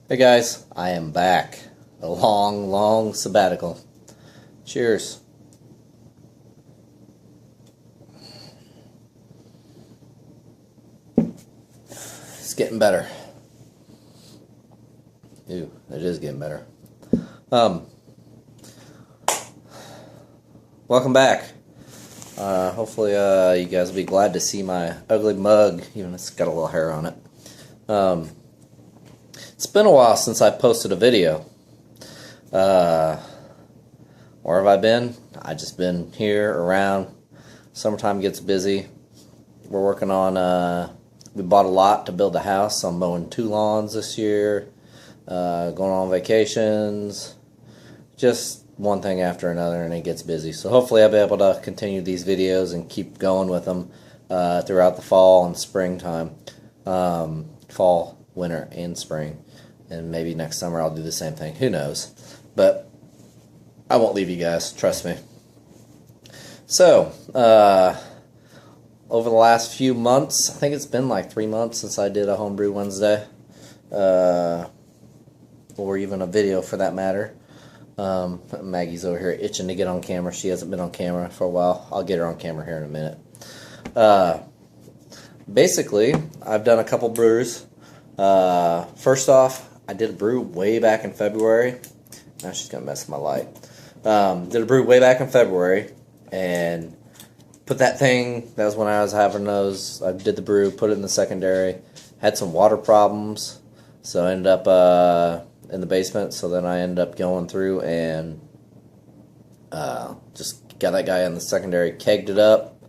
Hey guys, I am back. A long sabbatical. Cheers. It's getting better. Ew, it is getting better. Welcome back. Hopefully you guys will be glad to see my ugly mug, even if it's got a little hair on it. It's been a while since I posted a video. Where have I been? I just been here around. Summertime gets busy. We're working on, we bought a lot to build a house. I'm mowing 2 lawns this year, going on vacations, just one thing after another, and it gets busy. So hopefully I'll be able to continue these videos and keep going with them throughout the fall and springtime. Fall, winter, and spring. And maybe next summer I'll do the same thing. Who knows? But I won't leave you guys. Trust me. So, over the last few months, I think it's been like 3 months since I did a Homebrew Wednesday. Or even a video for that matter. Maggie's over here itching to get on camera. She hasn't been on camera for a while. I'll get her on camera here in a minute. Basically, I've done a couple brews. First off, I did a brew way back in February. Now she's going to mess with my light. Did a brew way back in February, and put that thing, that was when I was having those, I did the brew, put it in the secondary, had some water problems, so I ended up in the basement, so then I ended up going through and just got that guy in the secondary, kegged it up,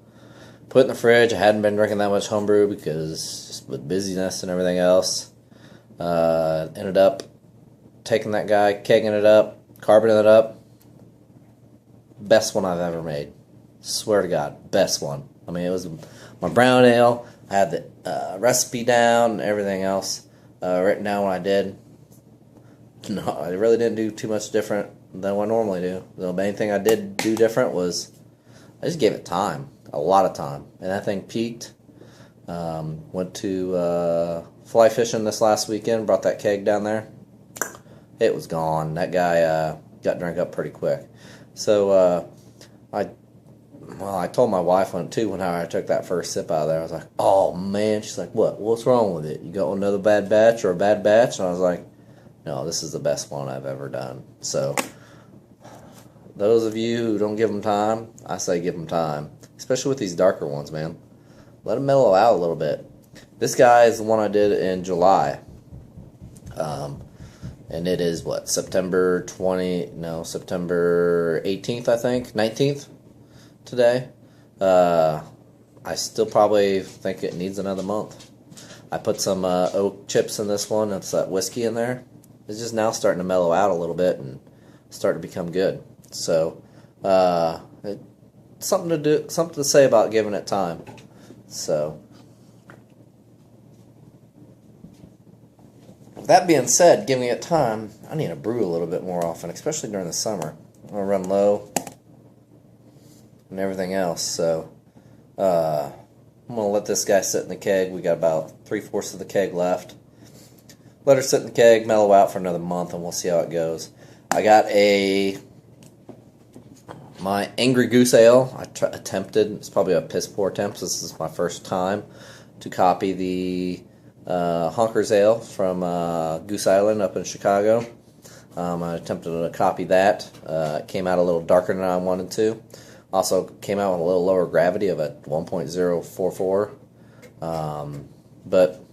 put it in the fridge. I hadn't been drinking that much homebrew because just with busyness and everything else. Ended up taking that guy, kegging it up, carboning it up. Best one I've ever made. Swear to God, best one. I mean, it was my brown ale. I had the recipe down and everything else written down when I did. No, I really didn't do too much different than what I normally do. The main thing I did do different was I just gave it time, a lot of time, and that thing peaked. Went to fly fishing this last weekend, brought that keg down there. It was gone. That guy got drank up pretty quick. So I told my wife on it too when I took that first sip out of there. I was like, oh man. She's like, what's wrong with it? You got another bad batch or a bad batch? And I was like, no, this is the best one I've ever done. So those of you who don't give them time, I say give them time, especially with these darker ones, man. Let them mellow out a little bit. This guy is the one I did in July. And it is, September 18th, I think, 19th today. I still probably think it needs another month. I put some oak chips in this one. It's that whiskey in there. It's just now starting to mellow out a little bit and start to become good. So, something to say about giving it time. So, that being said, giving it time, I need to brew a little bit more often, especially during the summer. I'm going to run low and everything else. So, I'm going to let this guy sit in the keg. We got about 3/4 of the keg left. Let her sit in the keg, mellow out for another month, and we'll see how it goes. I got my Angry Goose Ale. I attempted, it's probably a piss poor attempt. This is my first time to copy the Honkers Ale from Goose Island up in Chicago. I attempted to copy that. It came out a little darker than I wanted to. Also came out with a little lower gravity of a 1.044. But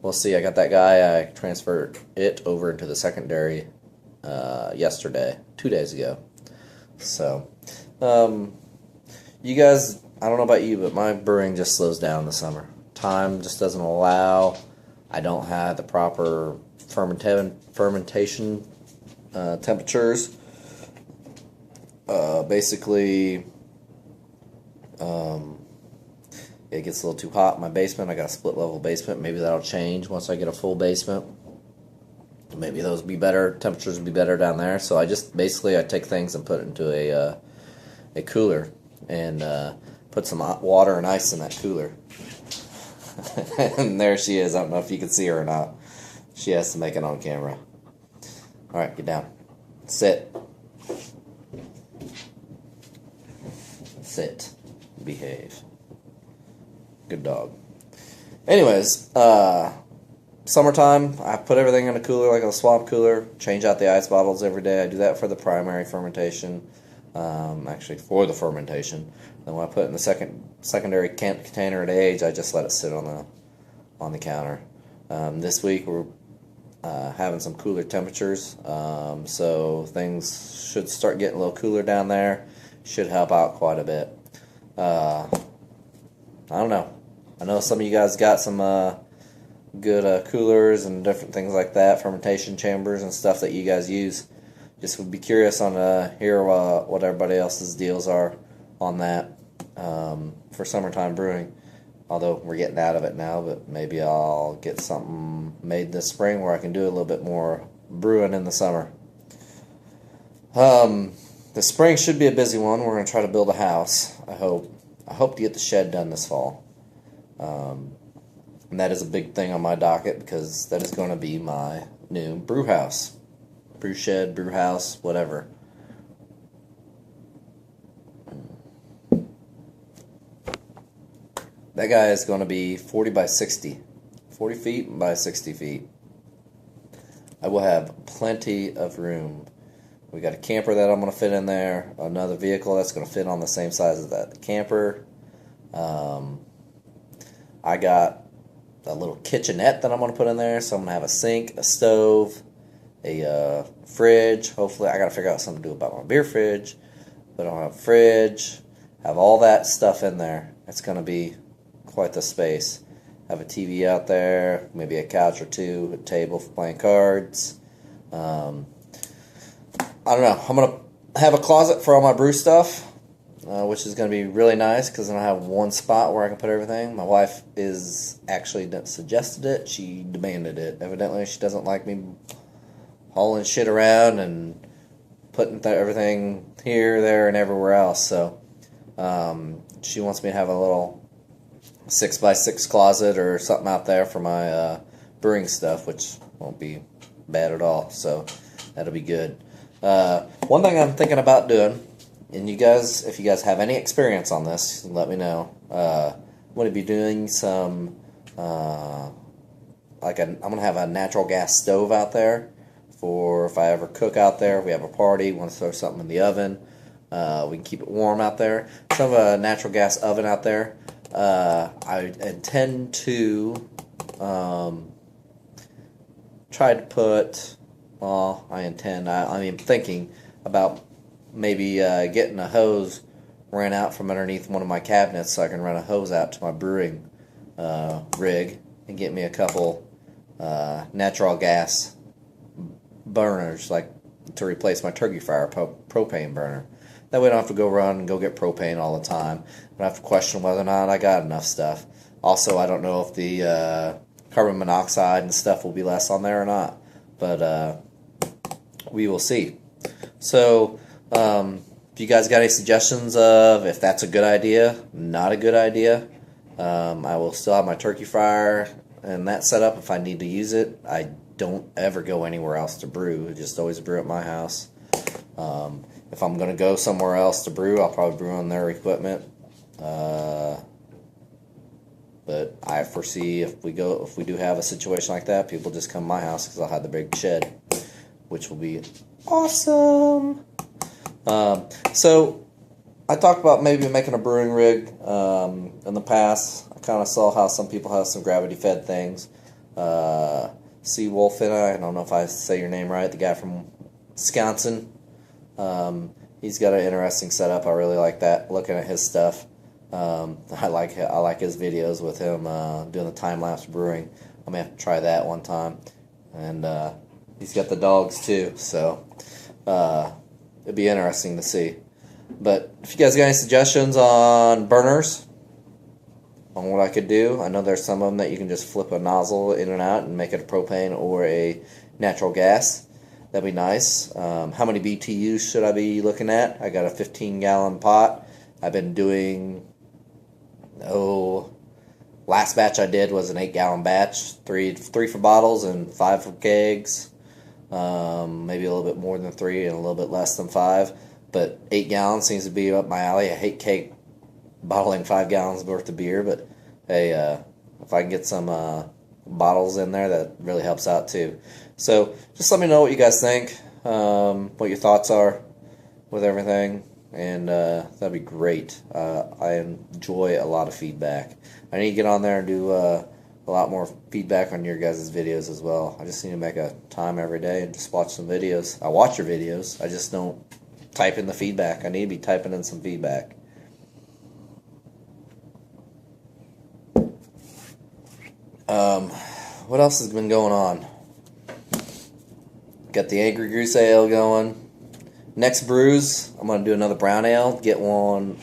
we'll see. I got that guy. I transferred it over into the secondary yesterday, 2 days ago. So, you guys, I don't know about you, but my brewing just slows down in the summer. Time just doesn't allow. I don't have the proper fermentation temperatures. Basically, it gets a little too hot in my basement. I got a split level basement. Maybe that'll change once I get a full basement. Maybe those be better. Temperatures will be better down there. So I just basically I take things and put it into a cooler and put some hot water and ice in that cooler. And there she is. I don't know if you can see her or not. She has to make it on camera. Alright, get down. Sit. Sit. Behave. Good dog. Anyways, summertime, I put everything in a cooler, like a swamp cooler. Change out the ice bottles every day. I do that for the primary fermentation. Actually, for the fermentation. Then when I put it in the secondary container at age, I just let it sit on the counter. This week we're having some cooler temperatures, so things should start getting a little cooler down there. Should help out quite a bit. I don't know. I know some of you guys got some good coolers and different things like that, fermentation chambers and stuff that you guys use. Just would be curious on hear what everybody else's deals are on that for summertime brewing. Although we're getting out of it now, but maybe I'll get something made this spring where I can do a little bit more brewing in the summer. The spring should be a busy one. We're going to try to build a house. I hope to get the shed done this fall. And that is a big thing on my docket because that is going to be my new brew house. Brew shed, brew house, whatever. That guy is going to be 40 by 60. 40 feet by 60 feet. I will have plenty of room. We got a camper that I'm going to fit in there. Another vehicle that's going to fit on the same size as that. The camper. I got a little kitchenette that I'm going to put in there. So I'm going to have a sink, a stove, a fridge. Hopefully, I got to figure out something to do about my beer fridge. But I'll have a fridge. Have all that stuff in there. It's going to be quite the space. Have a TV out there, maybe a couch or two, a table for playing cards. I don't know. I'm going to have a closet for all my brew stuff, which is going to be really nice because then I have one spot where I can put everything. My wife is actually suggested it. She demanded it. Evidently, she doesn't like me hauling shit around and putting everything here, there, and everywhere else. So she wants me to have a little 6x6 closet or something out there for my brewing stuff, which won't be bad at all. So that'll be good. One thing I'm thinking about doing, and you guys, if you guys have any experience on this, let me know. I'm going to be doing some, I'm going to have a natural gas stove out there for if I ever cook out there, if we have a party, want to throw something in the oven, we can keep it warm out there. So I have a natural gas oven out there. I intend to try to put, well, I'm thinking about maybe getting a hose ran out from underneath one of my cabinets so I can run a hose out to my brewing rig and get me a couple natural gas burners, like to replace my turkey fryer propane burner. That way I don't have to go run and go get propane all the time. I don't have to question whether or not I got enough stuff. Also, I don't know if the carbon monoxide and stuff will be less on there or not. But we will see. So, if you guys got any suggestions of if that's a good idea, not a good idea, I will still have my turkey fryer and that set up if I need to use it. I don't ever go anywhere else to brew. I just always brew at my house. If I'm going to go somewhere else to brew, I'll probably brew on their equipment. But I foresee if we do have a situation like that, people just come to my house because I'll have the big shed, which will be awesome. So I talked about maybe making a brewing rig in the past. I kind of saw how some people have some gravity-fed things. Seawolf, I don't know if I say your name right, the guy from Wisconsin. He's got an interesting setup. I really like that, looking at his stuff. I like his videos with him doing the time-lapse brewing. I'm going to have to try that one time. And he's got the dogs too, so it'd be interesting to see. But if you guys got any suggestions on burners, on what I could do, I know there's some of them that you can just flip a nozzle in and out and make it a propane or a natural gas. That'd be nice. How many BTUs should I be looking at? I got a 15-gallon pot. I've been doing, Last batch I did was an 8-gallon batch, three for bottles and 5 for kegs. Maybe a little bit more than 3 and a little bit less than 5. But 8 gallons seems to be up my alley. I hate cake bottling 5 gallons worth of beer, but hey, if I can get some bottles in there, that really helps out too. So just let me know what you guys think, what your thoughts are with everything, and that'd be great. I enjoy a lot of feedback. I need to get on there and do a lot more feedback on your guys' videos as well. I just need to make a time every day and just watch some videos. I watch your videos, I just don't type in the feedback. I need to be typing in some feedback. What else has been going on? Got the Angry Goose Ale going. Next brews, I'm going to do another brown ale. Get one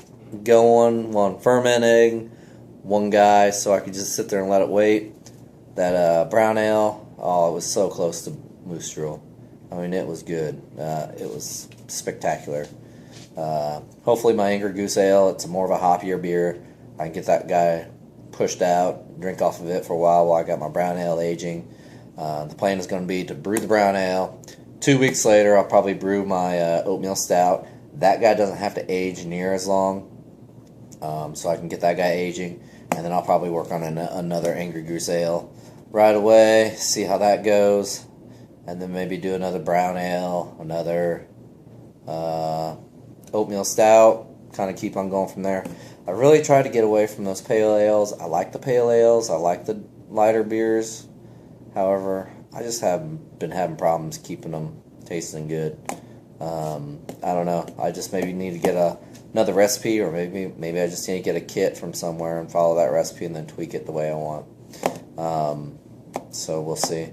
going, one fermenting, one guy, so I could just sit there and let it wait. That brown ale, oh, it was so close to Moose Drool. I mean, it was good. It was spectacular. Hopefully my Angry Goose Ale, it's more of a hoppier beer. I can get that guy pushed out, drink off of it for a while I got my brown ale aging. The plan is going to be to brew the brown ale. 2 weeks later, I'll probably brew my oatmeal stout. That guy doesn't have to age near as long, so I can get that guy aging, and then I'll probably work on another Angry Goose Ale right away, see how that goes, and then maybe do another brown ale, another oatmeal stout, kind of keep on going from there. I really try to get away from those pale ales. I like the pale ales. I like the lighter beers. However, I just have been having problems keeping them tasting good. I don't know. I just maybe need to get another recipe, or maybe I just need to get a kit from somewhere and follow that recipe and then tweak it the way I want. So we'll see.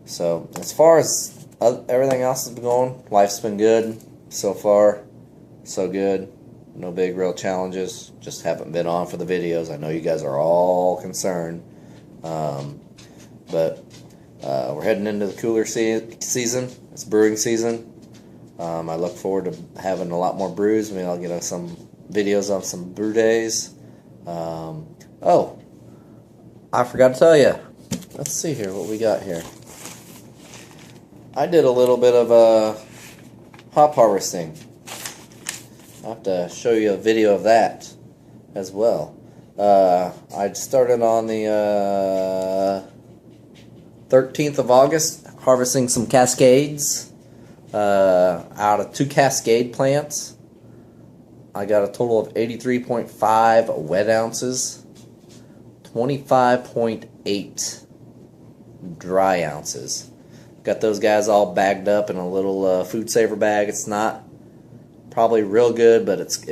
So as far as everything else has been going, life's been good so far. So good. No big real challenges. Just haven't been on for the videos. I know you guys are all concerned. But we're heading into the cooler season. It's brewing season. I look forward to having a lot more brews. Maybe I'll get some videos on some brew days. Oh, I forgot to tell you. Let's see here what we got here. I did a little bit of hop harvesting. I'll have to show you a video of that as well. I started on the 13th of August harvesting some Cascades out of 2 Cascade plants. I got a total of 83.5 wet ounces, 25.8 dry ounces. Got those guys all bagged up in a little food saver bag. It's not probably real good, but it's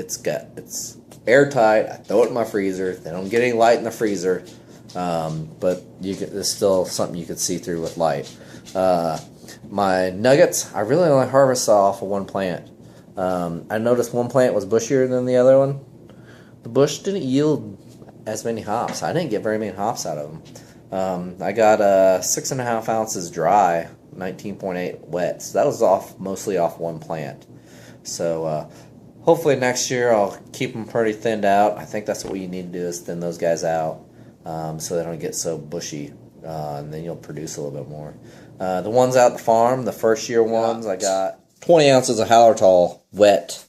airtight. I throw it in my freezer. They don't get any light in the freezer, but there's still something you could see through with light. My nuggets, I really only harvest off of one plant. I noticed one plant was bushier than the other one. The bush didn't yield as many hops. I didn't get very many hops out of them. I got 6.5 ounces dry, 19.8 wet. So that was mostly off one plant. So hopefully next year I'll keep them pretty thinned out. I think that's what you need to do, is thin those guys out so they don't get so bushy, and then you'll produce a little bit more. The ones out at the farm, the first year ones, I got 20 ounces of Hallertall wet,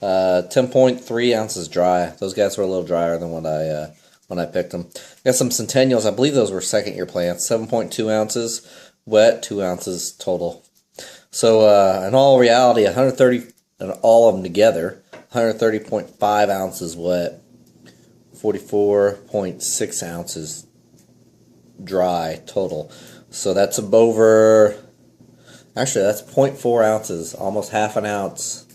10.3 ounces dry. Those guys were a little drier than when I picked them. Got some Centennials. I believe those were second year plants. 7.2 ounces wet, 2 ounces total. So in all reality, 130, and all of them together, 130.5 ounces wet, 44.6 ounces dry total. So that's actually that's 0.4 ounces, almost half an ounce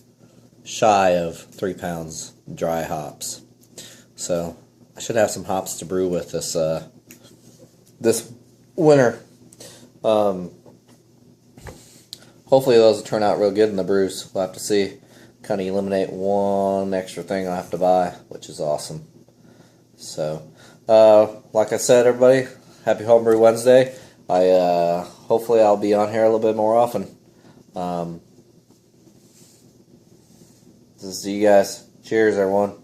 shy of 3 pounds dry hops. So I should have some hops to brew with this winter. Hopefully those will turn out real good in the brews. We'll have to see. Kind of eliminate one extra thing I'll have to buy, which is awesome. So, like I said, everybody, happy Homebrew Wednesday. Hopefully I'll be on here a little bit more often. This is you guys. Cheers, everyone.